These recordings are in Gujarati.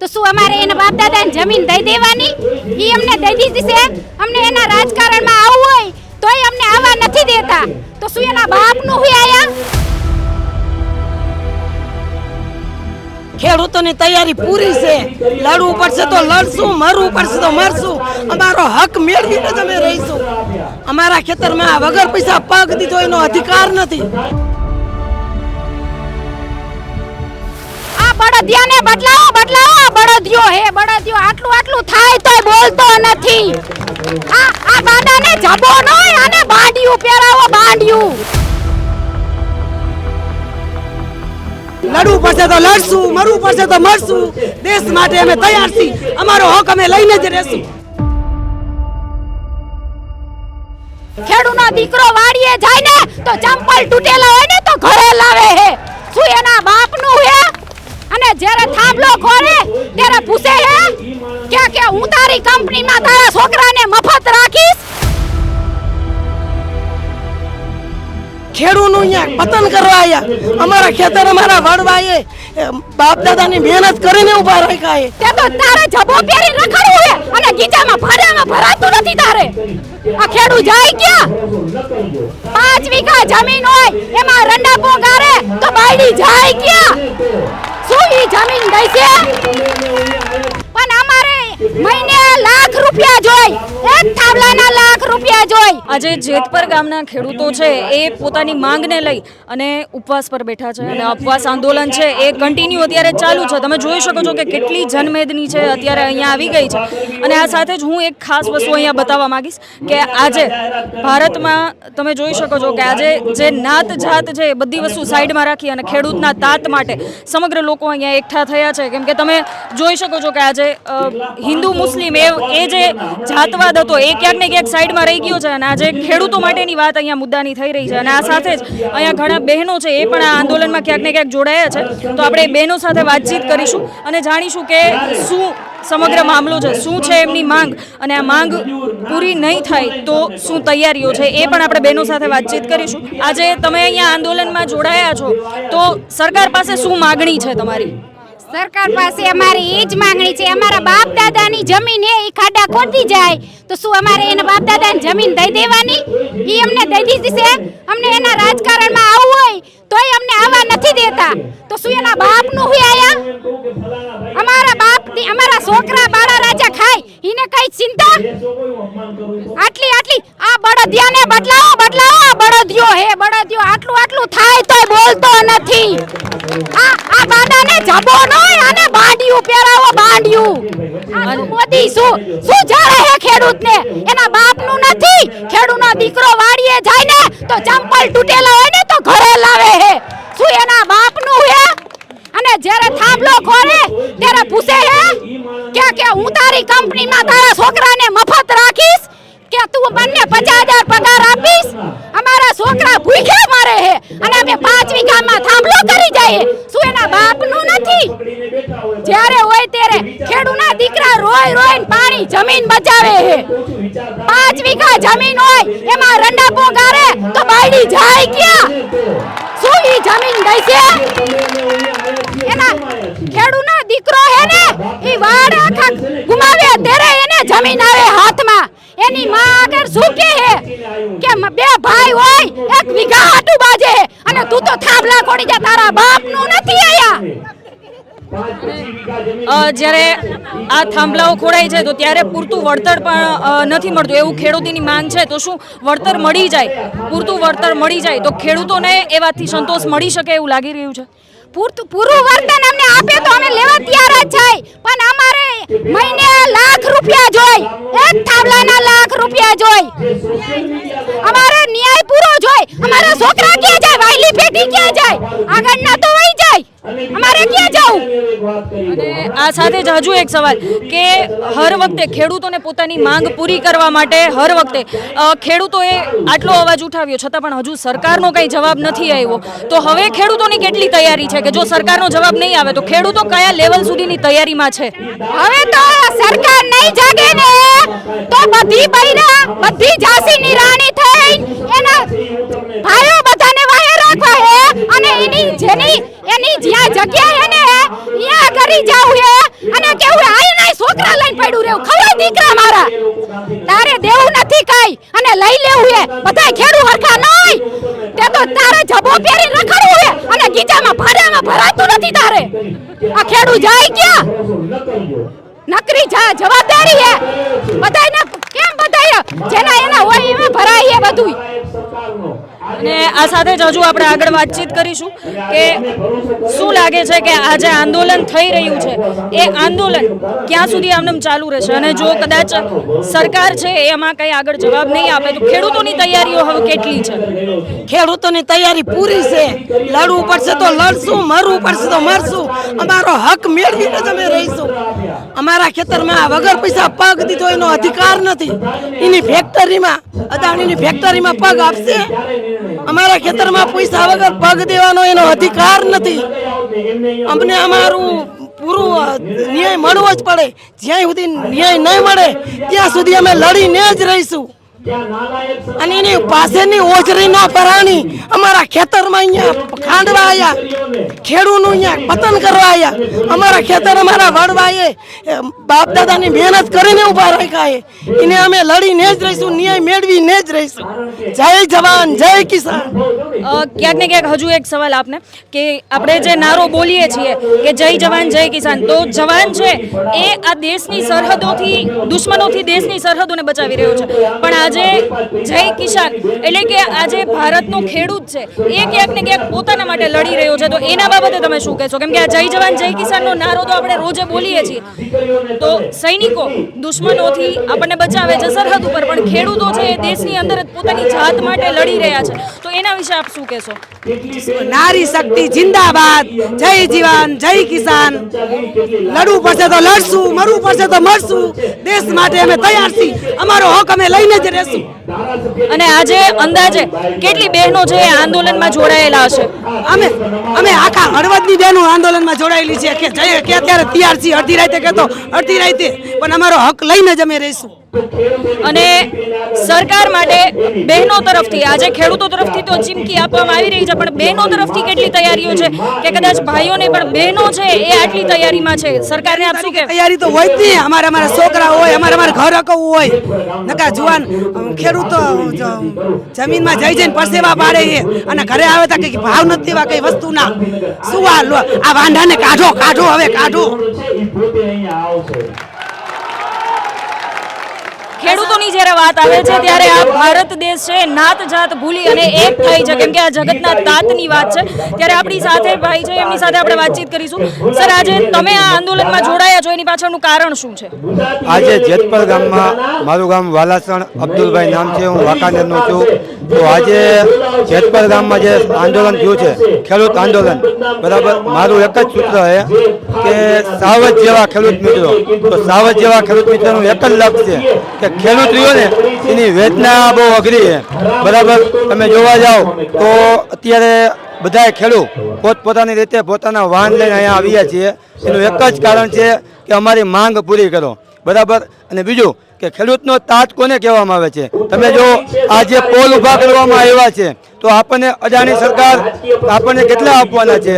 તો શું અમારે એના બાપ દાદાને જમીન દઈ દેવાની? ઈ અમને દઈ દીધી છે. અમને એના રાજકારણમાં આવવું હોય તોય અમને આવવા નથી દેતા. તો શું એના બાપનું હોય આયા? ખેડૂતોની તૈયારી પૂરી છે. લડવું પડશે તો લડશું, મરવું પડશે તો મરશું. અમારો હક મેળવીને જ અમે રહીશું. અમારા ખેતરમાં વગર પૈસા પગ દીધો એનો અધિકાર નથી. બળદિયાને બદલાવો બદલાવો, બળદિયો હે બળદિયો, આટલું આટલું થાય તોય બોલતો નથી. આ બાંડાને જબો ન હોય, આને બાંડિયું પહેરાવો, બાંડિયું. લડવું પડશે તો લડશું, મરવું પડશે તો મરશું. દેશ માટે અમે તૈયાર છીએ. અમારો હક અમે લઈને જ રહેશું. ખેડૂનો દીકરો વાડીએ જાય ને તો ચંપલ તૂટેલા હોય ને તો ઘરે લાવે હે. શું એના બાપનું હે? અને જ્યારે થાંભલો ખોરે ત્યારે પૂછે હે કે હું તારી કંપનીમાં તારા છોકરાને મફત રાખીશ? ખેડૂતનું અહીંયા પતન કરવા આવ્યા. અમારા ખેતર અમારા વડવાએ બાપ દાદાની મહેનત કરીને ઉભા રાખ્યા. તે તો તારે જબો પહેરી રખડવું હે અને ગીચામાં ભરાતું નથી તારે. આ ખેડૂ જાય ક્યાં? 5 વીઘા જમીન હોય એમાં રંડાપો ગારે તો બાયડી જાય ક્યાં? શું ઈ જમીન દઈ છે? પણ અમારે મહિને લાખ રૂપિયા જોઈ, એક થાંભલાના લાખ રૂપિયા જોઈ. આજે જેતપર ગામના ખેડૂતો છે એ પોતાની માંગને લઈ અને ઉપવાસ પર બેઠા છે અને ઉપવાસ આંદોલન છે એ કન્ટિન્યુ અત્યારે ચાલુ છે. તમે જોઈ શકો છો કે કેટલી જનમેદની છે અત્યારે અહીંયા આવી ગઈ છે. અને આ સાથે જ હું એક ખાસ વસ્તુ અહીંયા બતાવવા માંગીશ કે આજે ભારતમાં તમે જોઈ શકો છો કે આજે જે નાત જાત છે એ બધી વસ્તુ સાઈડમાં રાખી અને ખેડૂતના તાત માટે સમગ્ર લોકો અહીંયા એકઠા થયા છે. કેમ કે તમે જોઈ શકો છો કે આજે હિન્દુ મુસ્લિમ એ જે જાતવાદ હતો એ ક્યાંક ને ક્યાંક સાઈડમાં રહી ગયો છે અને આજે ખેડૂતો માટેની વાત અહીંયા મુદ્દાની થઈ રહી છે. અને આ સાથે જ અહીંયા ઘણા બહેનો છે એ પણ આ આંદોલનમાં ક્યાંક ને ક્યાંક જોડાયા છે. તો આપણે એ બહેનો સાથે વાતચીત કરીશું અને જાણીશું કે શું સમગ્ર મામલો છે, શું છે એમની માંગ, અને આ માંગ પૂરી નહીં થાય તો શું તૈયારીઓ છે એ પણ આપણે બહેનો સાથે વાતચીત કરીશું. આજે તમે અહીંયા આંદોલનમાં જોડાયા છો તો સરકાર પાસે શું માગણી છે તમારી? સરકાર પાસે અમારી એ જ માંગણી છે. અમારા બાપ દાદાની જમીન હે એ ખાડા ખોદી જાય તો શું અમારે એના બાપ દાદાને જમીન દઈ દેવાની? ઈ અમને દઈ દીધી છે. અમને એના રાજકારણમાં આવવું હોય તોય અમને આવવા નથી દેતા. તો શું એના બાપનું હોય આયા? અમારા બાપની અમારા છોકરા બાળા રાજા ખાય ઈને કઈ ચિંતા? આટલી આ બળદિયાને બદલાવો બદલાવો, બળદિયો હે બળદિયો, આટલું આટલું થાય તોય બોલતો નથી. આ બાંડાને જબો ન હોય, આને બાંડિયું પહેરાવો, બાંડિયું. આ મોદી શું જાણે હે ખેડૂતને? એના બાપનું નથી. ખેડૂનો દીકરો વાડીએ જાય ને તો ચંપલ તૂટેલા હોય ને તો ઘરે લાવે હે. શું એના બાપનું હે? અને જ્યારે થાંભલો ખોરે ત્યારે પૂછે હે કે હું તારી કંપનીમાં તારા છોકરાને મફત રાખીશ કે તું મને 50,000 પગાર આપીશ? અમારા છોકરા ભૂખે મરે હે અને અમે 5 વીઘામાં થાંભલો કરી જાય. શું એના બાપનું નથી? જ્યારે હોય ત્યારે ખેડૂના દીકરા રોઈને પાણી જમીન બચાવે હે. 5 વીઘા જમીન હોય એમાં રંડાપો ગારે તો બાયડી જાય ક્યાં? શું ઈ જમીન દઈ છે? એના ખેડૂનો દીકરો હે ને ઈ વાડ આખા ગુમાવે ત્યારે એને જમીન આવે હાથમાં. એની માં આગળ શું કહે કે 2 ભાઈ હોય 1 વીઘા હાટું બાજે અને તું તો થાંભલા ખોડી જા. તારા બાપનું નથી આયા. જ્યારે આ થાંભલાઓ ખોડાય છે તો ત્યારે પૂરતું વળતર પણ નથી મળતું એવું ખેડૂતોની માંગ છે. તો શું વળતર મળી જાય, પૂરતું વળતર મળી જાય તો ખેડૂતોને એ વાતથી સંતોષ મળી શકે એવું લાગી રહ્યું છે? પૂરું વર્તન અમને આપે તો અમે લેવા તૈયાર જ છે. પણ અમારે મહિને લાખ રૂપિયા જોઈ, એક થાંભલાના લાખ રૂપિયા જોઈ. અમારે ન્યાય પૂરો જોઈ. અમારા છોકરા ક્યાં જાય? વાયલી પેટી ક્યાં જાય? આગળના તો વહી જાય. અમારે ક્યાં જવું? અને આ સાથે જ હજુ એક સવાલ કે હર વખતે ખેડૂતોને પોતાની માંગ પૂરી કરવા માટે હર વખતે ખેડૂતોએ આટલો અવાજ ઉઠાવ્યો છતાં પણ હજુ સરકારનો કંઈ જવાબ નથી આવ્યો. તો હવે ખેડૂતોની કેટલી તૈયારી છે કે જો સરકારનો જવાબ નહીં આવે તો ખેડૂતો કયા લેવલ સુધીની તૈયારીમાં છે? હવે તો સરકાર નહીં જાગે ને તો બધી ઝાંસીની રાણી થઈ એના ભાઈઓ બધાને વાહે રાખવા હે અને એની જેની એની જ્યાં જગ્યા હે ને ત્યાં કરી જાવ હે અને કેવું આય નાય છોકરા લઈને પડ્યું રેવું ખબર દીકરા મારા તારે દેવું નથી કઈ અને લઈ લેવું હે બધા ખેડૂ હરખા નોય તે તો તારે જબો પહેરી રખડવું હે અને ગીજામાં ભાડામાં ભરાતું નથી તારે આ ખેડૂ જાય ક્યાં નકરી જવાબદારી હે બધાયને કેમ બધાય જેના એના હોય એમાં ભરાય હે બધું અને આ સાથે જ હજુ આપણે આગળ વાતચીત કરીશું કે શું લાગે છે કે આ જે આંદોલન થઈ રહ્યું છે એ આંદોલન ક્યાં સુધી આમનેમ ચાલુ રહેશે અને જો કદાચ સરકાર છે એમાં કંઈ આગળ જવાબ નહીં આપે તો ખેડૂતોની તૈયારીઓ હવે કેટલી છે? ખેડૂતોની તૈયારી પૂરી છે. લડવું પડશે તો લડશું, મરવું પડશે તો મરશું. અમારો હક મેળવીને જ અમે રહીશું. અમારા ખેતરમાં વગર પૈસા પગ દીધો એનો અધિકાર નથી. એની ફેક્ટરીમાં, અદાણીની ફેક્ટરીમાં પગ આપશે. અમારા ખેતરમાં પૈસા વગર પગ દેવાનો એનો અધિકાર નથી. અમને અમારું પૂરું ન્યાય મળવો જ પડે. જ્યાં સુધી ન્યાય નહીં મળે ત્યાં સુધી અમે લડીને જ રહીશું. અને એની પાસેની ઓજરી ના પરાણી અમારા ખેતરમાં અહીંયા ખાંડવા આવ્યા, ખેડૂતનું અહીંયા પતન કરવા આવ્યા. અમારા ખેતર અમારા વડવાએ બાપ દાદાની મહેનત કરીને ઉભા રાખ્યા. એને અમે લડીને જ રહીશું, ન્યાય મેળવીને જ રહીશું. જય જવાન જય કિસાન. ક્યાંક ને ક્યાંક હજુ એક સવાલ આપને કે આપણે જે નારો બોલીએ છીએ કે જય જવાન જય કિસાન, તો જવાન છે એ આ દેશની સરહદોથી, દુશ્મનોથી દેશની સરહદોને બચાવી રહ્યો છે, પણ આજે જય કિસાન એટલે કે આજે ભારતનો ખેડૂત છે એ ક્યાંક ને ક્યાંક પોતાના માટે લડી રહ્યો છે, તો એના બાબતે તમે શું કહેશો? કેમ કે આ જય જવાન જય કિસાનનો નારો તો આપણે રોજે બોલીએ છીએ, તો સૈનિકો દુશ્મનોથી આપણને બચાવે છે સરહદ ઉપર, પણ ખેડૂતો છે એ દેશની અંદર પોતાની જાત માટે લડી રહ્યા છે, તો એના વિશે આપ શું કહેશો? નારી શક્તિ જિંદાબાદ, જય જવાન જય કિસાન. લડવું પડશે તો લડશું, મરવું પડશે તો મરશું. દેશ માટે અમે તૈયાર છીએ. અમારો હક અમે લઈને જ રહેશું. અને આજે અંદાજે કેટલી બહેનો છે એ આંદોલનમાં જોડાયેલા હશે? અમે આખા હળવદની બહેનો આંદોલનમાં જોડાયેલી છે કે જઈએ કે અત્યારે તૈયાર છીએ. અડધી રાતે કહેતો અડધી રાતે, પણ અમારો હક લઈને જ અમે રહીશું. અને સરકાર માટે બહેનો તરફથી, આજે ખેડૂતો તરફથી તો ચીમકી આપવામાં આવી રહી છે, પણ બહેનો તરફથી કેટલી તૈયારીઓ છે કે કદાચ ભાઈઓને પણ બહેનો છે એ આટલી તૈયારીમાં છે? સરકારને આપ શું કહેવાય? તૈયારી તો હોય જ નહીં. અમારા છોકરા હોય, અમારા ઘર હકવું હોય. નકા જુવાન ખેડૂતો જમીનમાં જઈ જઈને પરસેવા પાડે છે અને ઘરે આવે તો કઈ ભાવ નથી દેવા કઈ વસ્તુના. શું આ વાંઢાને કાઢો કાઢો હવે કાઢો. ખેડૂતોની જ્યારે વાત આવે છે ત્યારે આ ભારત દેશ છે નાત જાત ભૂલી અને એક થઈ છે, કેમ કે આ જગતના તાતની વાત છે. ત્યારે આપણી સાથે ભાઈ છે, એમની સાથે આપણે વાતચીત કરીશું. સર, આજે તમે આ આંદોલનમાં જોડાયા છો, એની પાછળનું કારણ શું છે? આજે જેતપર ગામમાં, મારું ગામ વાલાસણ, અબ્દુલભાઈ નામ છે, હું વાંકાનેરનો છું. તો આજે જેતપર ગામમાં જે આંદોલન થયું છે, ખેડૂત આંદોલન, બરાબર, મારું એક જ સૂત્ર છે કે સાવજ જેવા ખેડૂત મિત્રો. તો સાવજ જેવા ખેડૂત મિત્રોનું એક જ લક્ષ્ય છે કે ખેડૂત રહ્યો ને એની વેદના બહુ અઘરી છે, બરાબર. તમે જોવા જાઓ તો અત્યારે બધા ખેડૂત પોતપોતાની રીતે પોતાના વાહન લઈને અહીંયા આવ્યા છીએ. એનું એક જ કારણ છે કે અમારી માંગ પૂરી કરો, બરાબર. અને બીજું કે ખેડૂતનો તાત કોને કહેવામાં આવે છે? તમે જો આ જે પોલ ઊભા કરવામાં આવ્યા છે તો આપણને અદાણી સરકાર આપણને કેટલા આપવાના છે?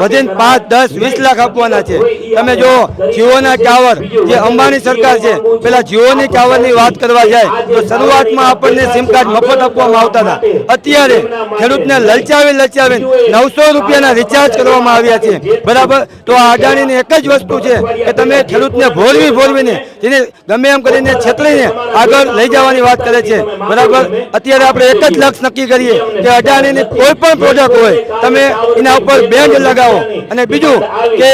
વધીને 5, 10, 20 લાખ આપવાના છે. તમે જો જીઓના ટાવર, જે અંબાણી સરકાર છે, પેલા જીઓની ટાવરની વાત કરવા જાય તો શરૂઆતમાં આપણને સિમ કાર્ડ મફત આપવામાં આવતા હતા. અત્યારે ખેડૂતને લલચાવીને 900 રૂપિયાના રિચાર્જ કરવામાં આવ્યા છે, બરાબર. તો આ અદાણીની એક જ વસ્તુ છે કે તમે ખેડૂતને ભોળવીને જેને ગમે એમ કરીને છેતરીને આગળ લઈ જવાની વાત કરે છે, બરાબર. અત્યારે આપણે એક જ લક્ષ્ય નક્કી કરીએ કે અદાણીની કોઈ પણ પ્રોડક્ટ હોય તમે એના ઉપર બેન્ડ લગાવો. અને બીજું કે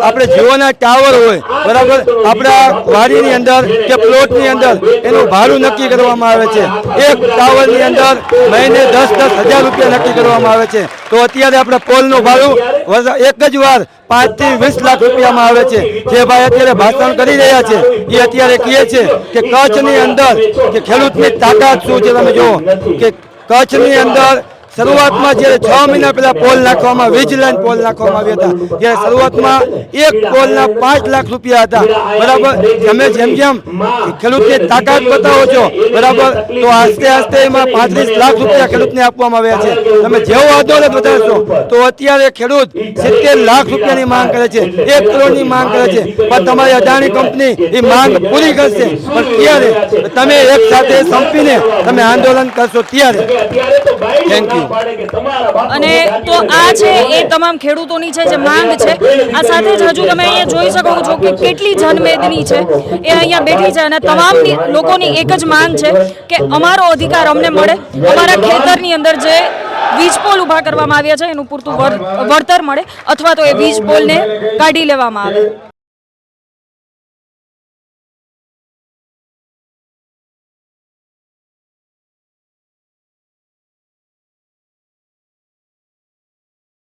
આપણે જીઓના ટાવર હોય, બરાબર, આપણા વાડીની અંદર કે પ્લોટની અંદર એનું ભાડું નક્કી કરવામાં આવે છે. એક ટાવરની અંદર મહિને 10,000 રૂપિયા નક્કી કરવામાં આવે છે. તો અત્યારે આપણે પોલનું ભાડું એક જ વાર 5 થી 20 લાખ રૂપિયામાં આવે છે. જે ભાઈ અત્યારે ભાષણ કરી રહ્યા છે એ અત્યારે કહે છે કે કચ્છની અંદર કે ખેડૂતની તાકાત શું છે. તમે જુઓ કે કચ્છની અંદર શરૂઆતમાં જ્યારે 6 મહિના પહેલા પોલ નાખવામાં વીજ લાઈન પોલ નાખવામાં આવ્યા હતા ત્યારે શરૂઆતમાં એક પોલના 5 લાખ રૂપિયા હતા બરાબર. તમે જેમ જેમ ખેડૂતની તાકાત બતાવો છો બરાબર તો આસ્તે આસ્તે એમાં 35 લાખ રૂપિયા ખેડૂતને આપવામાં આવ્યા છે. તમે જેવો આંદોલન વધારશો તો અત્યારે ખેડૂત 70 લાખ રૂપિયાની માંગ કરે છે, 1 કરોડની માંગ કરે છે, પણ તમારી અદાણી કંપની એ માંગ પૂરી કરશે પણ ત્યારે તમે એક સાથે સંપીને તમે આંદોલન કરશો ત્યારે. Thank you. અને તો આ છે એ તમામ ખેડૂતોની છે જે માંગ છે. આ સાથે જ હજુ તમે અહીંયા જોઈ શકો છો કે કેટલી જનમેદની છે એ અહીંયા બેઠી છે અને તમામ લોકોની એક જ માંગ છે કે અમારો અધિકાર અમને મળે, અમારા ખેતરની અંદર જે વીજ પોલ ઊભા કરવામાં આવ્યા છે એનું પૂરતું વળતર મળે અથવા તો એ વીજ પોલને કાઢી લેવામાં આવે.